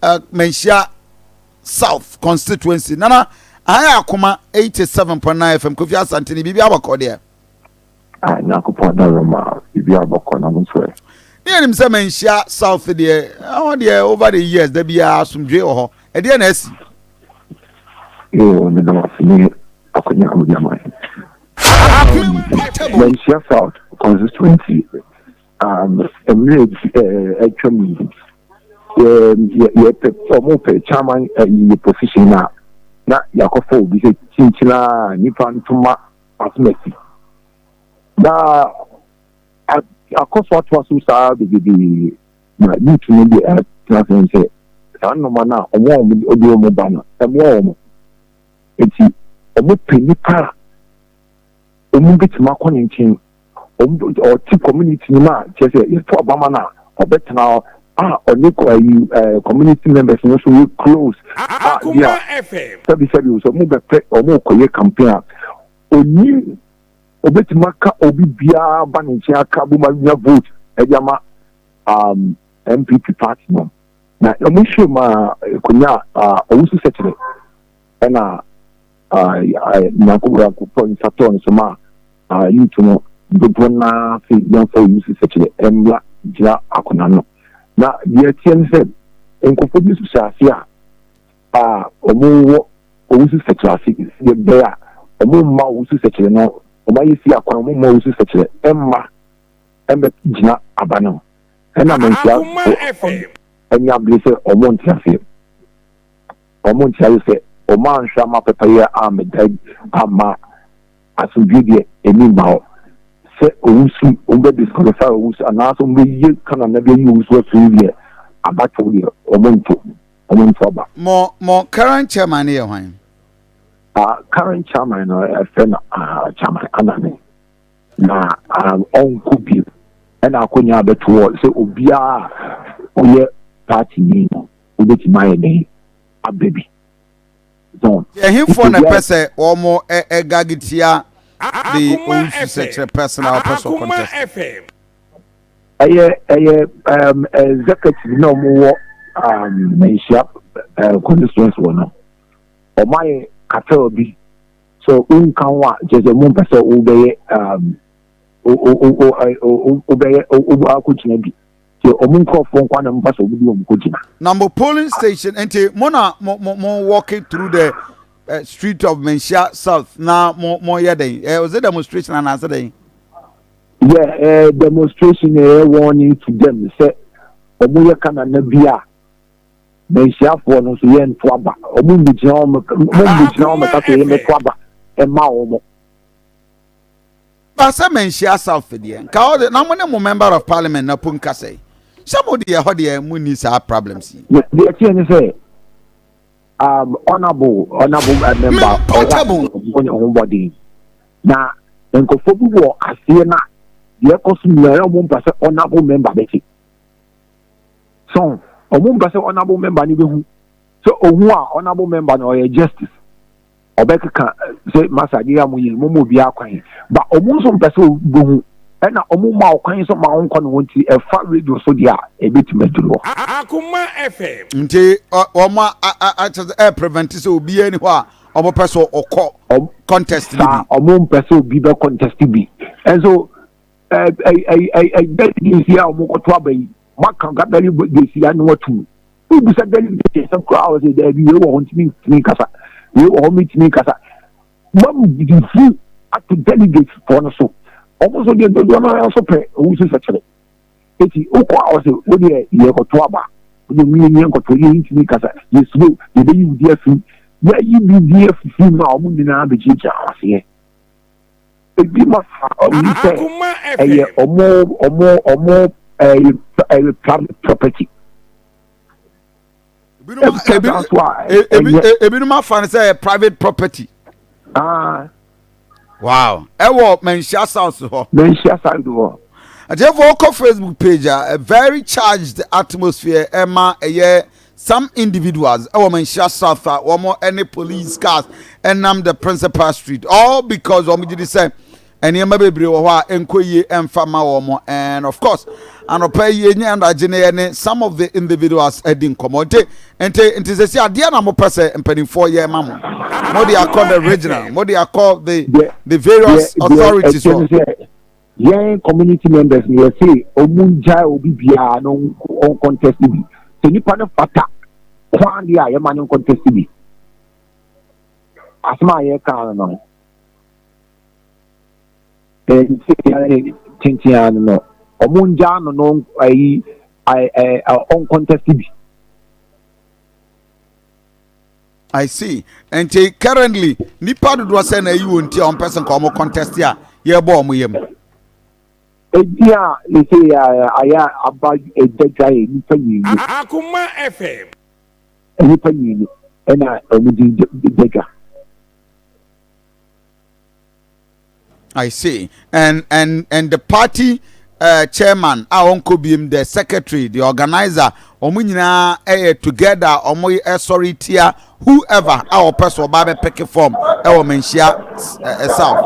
Manhyia South constituency. Nana, I Akoma 87.9 FM. Kofi Asantini, Bibi Abako there. I Nakupo Roma, Bibi Abako, I'm sorry. Near him, some Manhyia South there. Oh, dear, over the years, there be some jail. And the NS. You know, Manhyia South constituency. Actually. Chairman position na yakofo bi se chinchina nipa ntuma asmesi na akoso atwaso saa bi na nitu no bi atwaso nse saa no mana omo odi omo ba no omo eti omo penipa omo bitima kɔne nkyɛn omo o ti community ni ma kyerɛ sɛ yɛto abama na ɔbɛtena community members also we close. Akoma FM. Sabi so mo be o mo koye campaign oni obetima ka obi bia ba ne nkyɛn aka bu ma nya vote ejama MPP party no na omo show ma konya owusu sekere na na ko point saton so ma youth no do na fi yan for owusu sekere emla jira akona no na the TNC in conformity to Safia omo owusu secretary the bear omo ma owusu secretary no omo yesi akwa omo ma owusu secretary emma jina abano na Manhyia enya blese omo ntiafe omo anhwa ma pepaye amedai ama asubidie enimba se owusu ombe disqualify owusu anaso ombe ye kana na be owusu afiri abato ye omonto aba mo current chairman here hwan current chairman no friend chairman anane na onko bi na akonya abeto se obia oye party ni obeti maye dey abebi so him for na pese omo gagitia the Owusu secretary personal contest. Executive no more Manhyia constituency one. O my cafe bi so unkanwa just a mon person obey akuchina bi. So omunko fon kwa na mpaso obi omukojina. Number polling station ente mona mo walking through the street of Manhyia South now more yading. Was a demonstration and answer day? Yeah, demonstration warning to them. Say, Omuya kana nebia. Manhyia for no so yen twaba. Omundi jama kake yen twaba. Emma omo. But some Manhyia South there. Ka the na mo member of parliament na punka say. Somebody how the muni sa problems. The thing say honorable member on body. Now, when Kofobu war Asiena, the Ecosun honorable member Betty. So, a woman honorable member, so honorable member or a justice. Or better say Masadia Mumu Biaquine, but almost person and a Omuma kinds of my own convention, a far radio so dia a bit metro. Akoma FM. Nti Oma I prevent so be anywhere or person or contest or moon person be the contest be. And so I bet you see how more trouble. Mark got very good this year. No two. We be said some crowds there. You want me to make us. You want me to make us. Mom, did you see at the delegates for us so? Also, the one also pay who's actually. It's also what you got to about. You mean you got to make us. You slow, you do you dear food. Yeah, you be dear for now. Mundina be ginger. It be my say or more a private property. That's why. Ebinuma fan say private property. Wow. Manhyia South. Manhyia South. Therefore, Facebook page a very charged atmosphere. Emma, some individuals. Manhyia South. One more any police cars and the principal street. All because we did say enema bebre wo ho a enko yie emfa ma wo mo and of course anopa yie nya ndaje ne some of the individuals edin commodity ente se ade na mo pese mpanimfo ye ma mo they are called the regional they are called the various authorities yeah community members ni say omunja obi bia no on contest bi se nipa no fata kwan dia ye ma no contest bi asma ye kan no tintian no omunja no ai on contest bi. I see. And currently nipa do say na you unti on person ko mo contest ya ye bo mo yem. Edia le say aya aba edeja nipa yi. Akoma FM. Nipa yi na omudi deja. I see. And the party chairman, Uncle Bim, the secretary, the organizer, Omunyina together, sorry tia, whoever our person Babe pick form, our Manhyia South.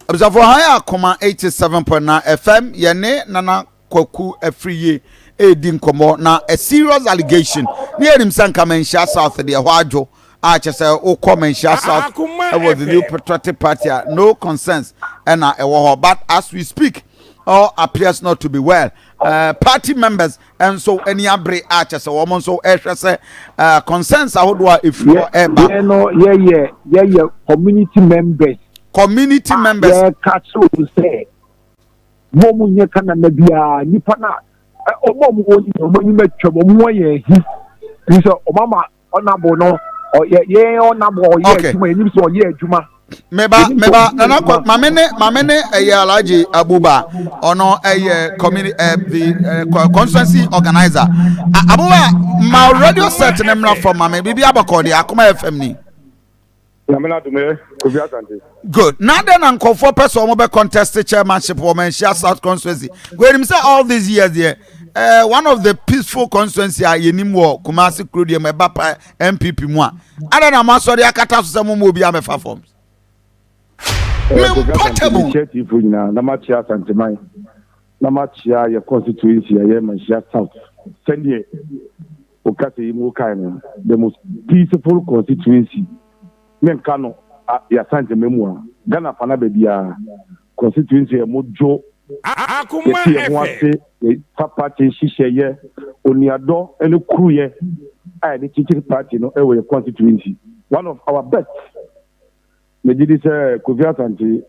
Observe higher, 87.9 FM, Yane Nana Kwaku every year. Edin komo na a serious allegation near him Sanka Manhyia South the Awajo. I just say, oh, come and share South. It was the new patriotic party. No concerns. And but as we speak, all appears not to be well. Party members and so any abre archers a woman so say concerns. I would if you are community members. Community members. Yeah, catch to say. Woman, you can nabia nipana. Omo you met trouble. He said, Obama, honorable no. Oh yeah on number yeah juma meba nana mamene alaji abuba ono community the constituency organizer abuba my radio set nemra from mame bibi abakodi Akoma FM ni Yamina dume Kofiatante. Good. Now then uncle for person mo be contest the chairmanship for Manhyia South constituency. Where him say all these years there one of the peaceful constituency yenim wo Kumasi Krodi me bapa MPP mu a ada na masori akata so mo obi amefa forms initiative na machia santemai na machia ya constituency ya Manhyia South sendie okase mu kai no the most peaceful constituency men kano ya santememu Ghana pana bebia constituency ya mojo Akoma FM. Papa Chishiye, Oniado, and the Kruye, and the teaching party, no, a constituency. One of our best. Medidis Kofiatante,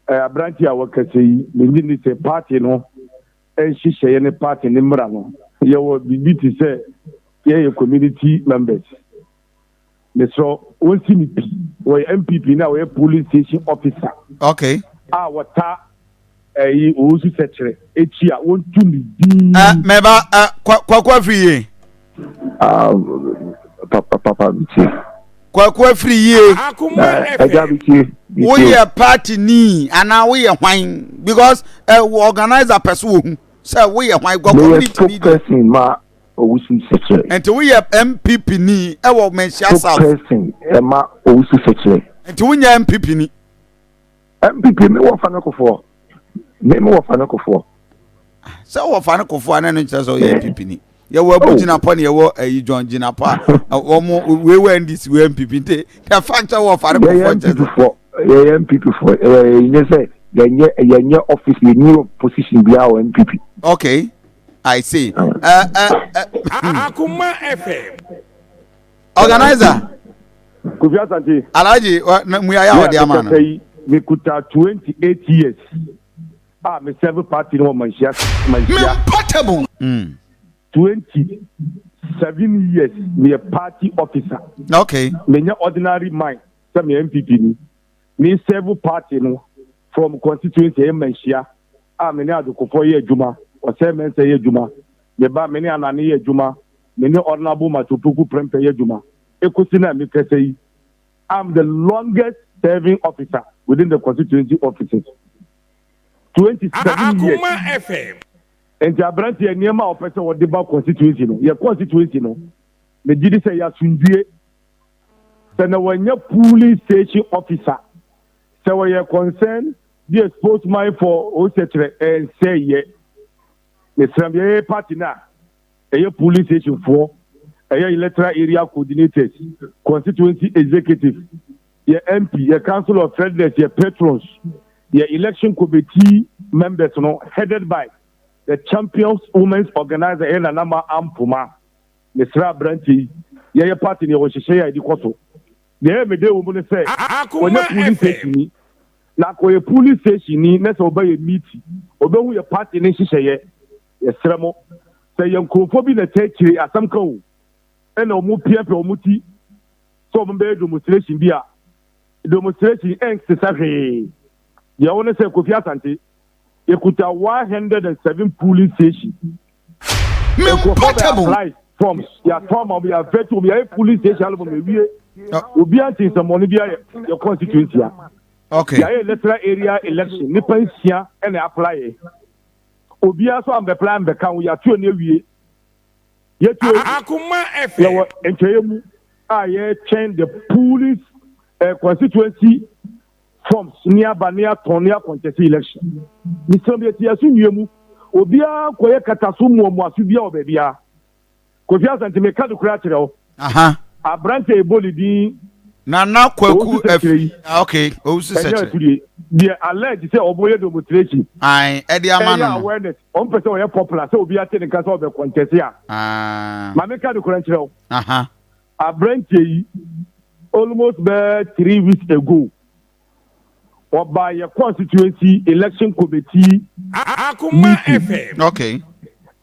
a branch our Casey, Medidis a party, no, and Shishay and a party in Mrano. You will be to say, yeah, community members. So, one CMP, or MPP now, a police station officer. Okay. Our Ozu secretary Echia won to me meba kwa free papa kwa free ye we are party ni and we are wine because we organize a person say we are wine community person ma Ozu secretary and we are MPP ni e wo Manhyia South person ma Ozu secretary and we are MPP ni MPP me wo fa no kofo Name of Fanako. So, what Fanako for an entrance or MPP? You were putting upon your John Jinapa, we were in this MPP. The factor of Fanako for you say, your office, your new position be our MPP. Okay, I see. Akoma FM. Organizer. Kofiatante. Alaji, we are the man. Me kuta 28 years. Me seven party no Manhyia. Portable. 27 years me a party officer. Okay. Me no ordinary mind. So me MPP ni. Me seven party no from constituency Manhyia. Me ne adukofo ye adwuma. O say men say ye adwuma. Me ba me ne anane ye adwuma. Me ne honorable matupuku prempe ye adwuma. Ekosi na me kese yi. I'm the longest serving officer within the constituency offices. 27 years. Akoma FM. And the branch here near my person what the constituency no. Your constituency no. Me did say ya sundue. Sɛ na wɔnyɛ police station officer. Sɛ wɔyɛ concern the spokesman for Osetre and say ye. Mr. Mbe party na. Eye police station for. Eye electoral area coordinators. Constituency executive. Ye MP. Ye council of elders. Ye patrons. Ye election committee members. No, headed by the Champions Women's Organizer. Ena nama Ampuma. Mr. Branty. Ye party ni Oshishe di koso. The me de woman say. When the police station. Na ko police station ni na so ba ye meeting obehu ye party ni hihye ye sremo say ye nkofo bi na tekiri asam kan o e na omu piape omu ti so omu be demonstration bi a demonstration exercise ye won say Kofi Asante ye kuta 107 police station me apply forms ya form of ya veto bi ya police station album me wie obi anti some money bi ya constituency ya. Okay. Yeah, electoral area election. Nipa nsia and apply. Obia so am be plan be kan we are two newie. Yet Akoma FM. Entwemu ye change the police constituency forms near Bania Tonia contest election. Ni so be ti asu nwemu. Obia koye kataso mu asu bia obebia. Kofi Asante me ka do kra kire o. Aha. Abrante ebolidi Nana Kwaku okay, Osu Setre. The alleged say Oboye demonstration. Aye, Eddie Amano. Awareness. On person we popular so obi ate nka so be contest ya. Mameka do kranchero. Aha. Abrante almost 3 weeks ago. By your constituency election committee. Akoma FM. Okay.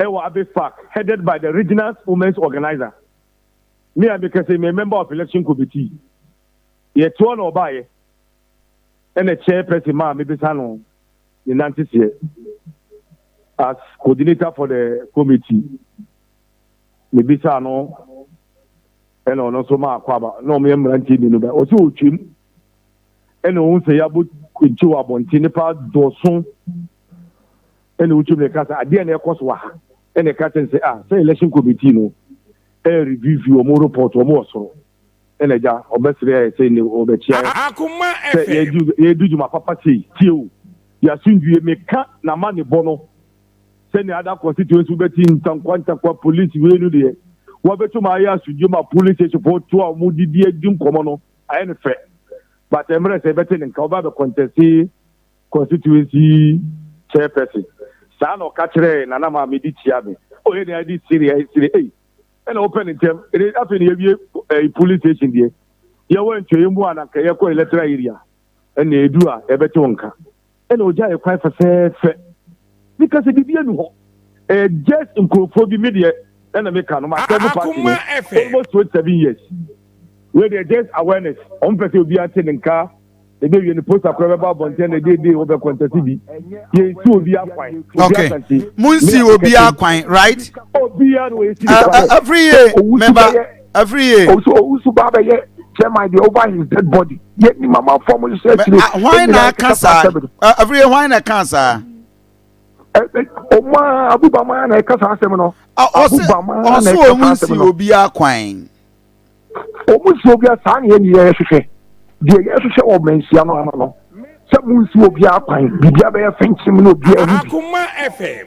Ewa Abefa, headed by the regional women's organizer. Me I because I'm a member of election committee. Yet one or by and a chairperson, ma, maybe Sano, in Nantes here, as coordinator for the committee. Maybe Sano, and also Ma Quaba, no me Rantin, also Chim, and also Yabu Quintua Bontinipa, Doson, and Uchum, I didn't Ekoswa, and a cat and say, say election committee, no, a review or more report or more so. And I obviously say no over chair. Akoma FM. You do my papa say, you are soon you make cut na money bono. Send the other constituency betting some quanta police will do there. What bet to my ass to do my police support to our moody dear Jim Comono. I ain't fair. But I'm ready to better than cover the contesty constituency chairperson. San or catcher and Anama Medici. Oh, any idea, Syria, and open in term. It is up in a police station there. You went to him one and Kayako electoral area. And they do a betonka. And Oja quite for fair. Because it didn't just in Kofobi media and a mechanic. Almost 27 years. Where they just awareness. On person will be attending car. They gave you the post of Crababa Bonten, they did over quantity. Yes, will be fine. Okay. Munsi will be quite right? Every year, remember, every year. Also, Baba, chairman, the over his dead body. Yet, Mama formally said, why not cancer? Every year, why not cancer? Oma, Abubama, and I can't ask them. Also, Munsi will be quine. Almost will be a sign in the air. The Yasuka or Mensiano, some moons will be up fine, be a fencing no beer. Akoma FM.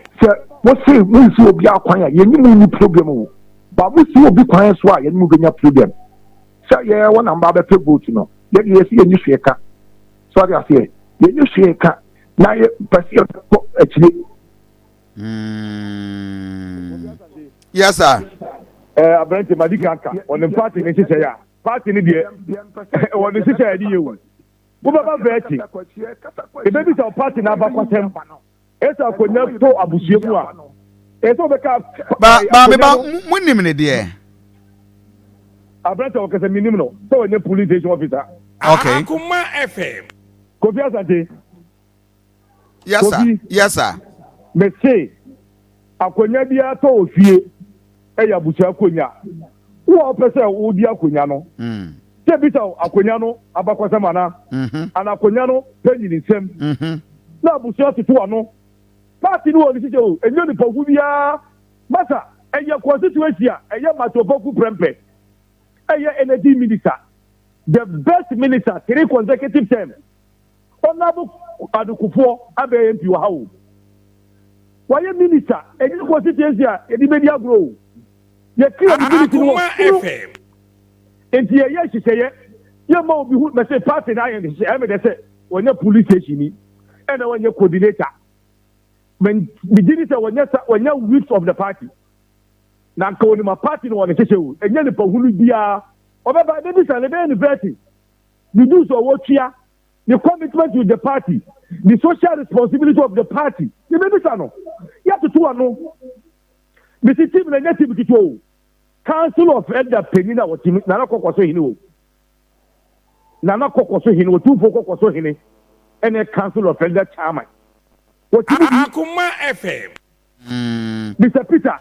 What say moons will be up fine, you need problem. But we will be quiet, why and moving up to them. So, yeah, one and Baba Pebo to know. Let you see a new shaker. Sorry, I say, the new shaker. Now, actually. Yes, sir. I bring to Madikaka on the party in Cheshire. Party in the or the sister idea. What about vetting? The babies are party now, but it's a connect to Abushua. It's over but when dear. I brought a minimum, so a police station officer. Okay. Akoma FM. Kofi Asante. Yes, sir. Yes, sir. Me say, akonya bia to ofie e ya bucha akonya wo pese wo di akonya no se bi taw akonya no abakwasa mana ana akonya no penyi ni nsem na bucha tutu ano party no oni sije o enyo ni pogu bia masa e ya constituency a e ya matopoku prempe e ya energy minister the best minister 3 consecutive terms. Honorable Adukufo Abe MP Wahawu. Why minister? Any constituency, any media grow. You kill the minister. And here, yes, she say, you might be who may say party. I am the say when you police station and when you coordinator. When beginning when you weeks of the party. Now, calling my party no one show, and then the Pahulu Bia, or by babies and the university. You do so what here, the commitment with the party, the social responsibility of the party. You have to do no. Mr. Tim and Nativity to Council of Elder Penina was Nana Cocoso Hino. Nana Cocoso Hino, 2 Cocoso Hine, and a Council of Elder Chairman. What Akoma FM. Mr. Peter.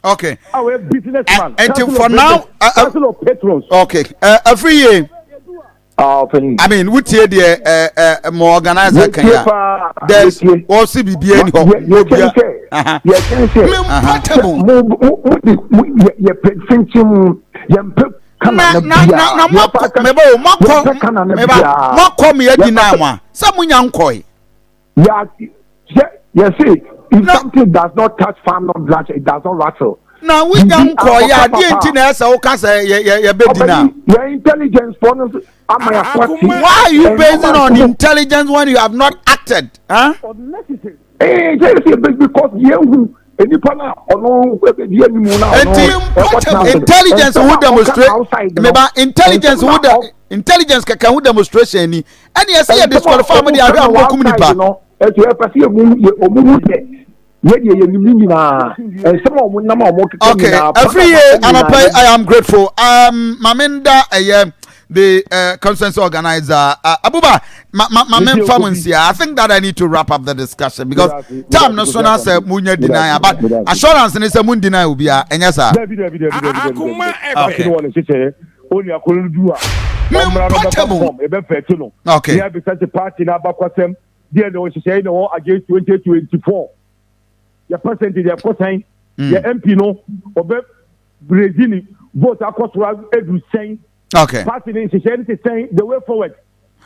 Okay. Our businessman. And for now, Council of Patrons. Okay. Every year. I mean, which year the more organizer can you? There's also BBA in home. If something does not touch farm non black, it does not rattle. Now we don't call ya DNT so can say ya bedina. Your intelligence why are you basing on intelligence when you have not acted? Huh? Because you intelligence would demonstrate intelligence can demonstration ni and yes here disqualify me the okay, every year I am grateful. Maminda the consensus organizer Abuba I think that I need to wrap up the discussion because time no sooner say munya deny but assurance is a mun deny will be and yes sir. Okay. There was saying against 2024. Your percentage, your percent, your MP no, or Brazil vote across every saying. Okay. Party in saying the way forward.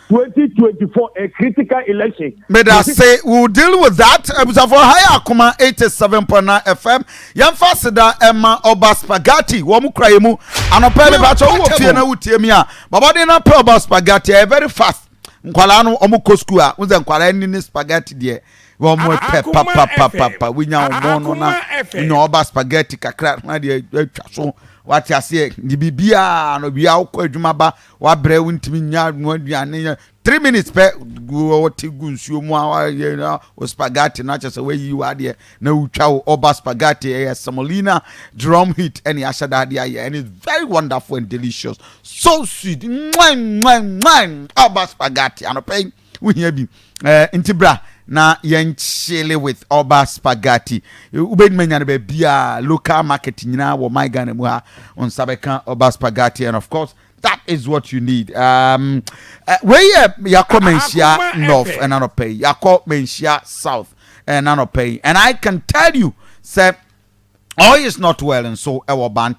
2024 a critical election. May I say we'll deal with that. For higher Akoma 87.9 FM. Yamfasida Emma Oba Spaghetti. Womu kraimu. Anopele bacho utie na utie mia. Baba de na pe Oba Spaghetti very fast. Nkwala no omu koskua. Unze nkwala ni spaghetti die. Womu pe papa. Winya omono na. Ino Oba Spaghetti kakra na die so. What you say, the Bibia, no be out Jumaba, what bread wintimi nya 3 minutes per go to Gunsu, or spaghetti, not just the way you are there. No chow Oba spaghetti, semolina, drum hit, any ashadadia, and it's very wonderful and delicious. So sweet, Oba spaghetti, and a pain, we hear me, intibra. Na yen chile with Oba spaghetti. Ube menya be bia local market nyina wo my Ghana mu ha on sabeka Oba spaghetti and of course that is what you need. Where yako Manhyia North and Anope, yako Manhyia South and Anope, and I can tell you, say all is not well and so our bantam.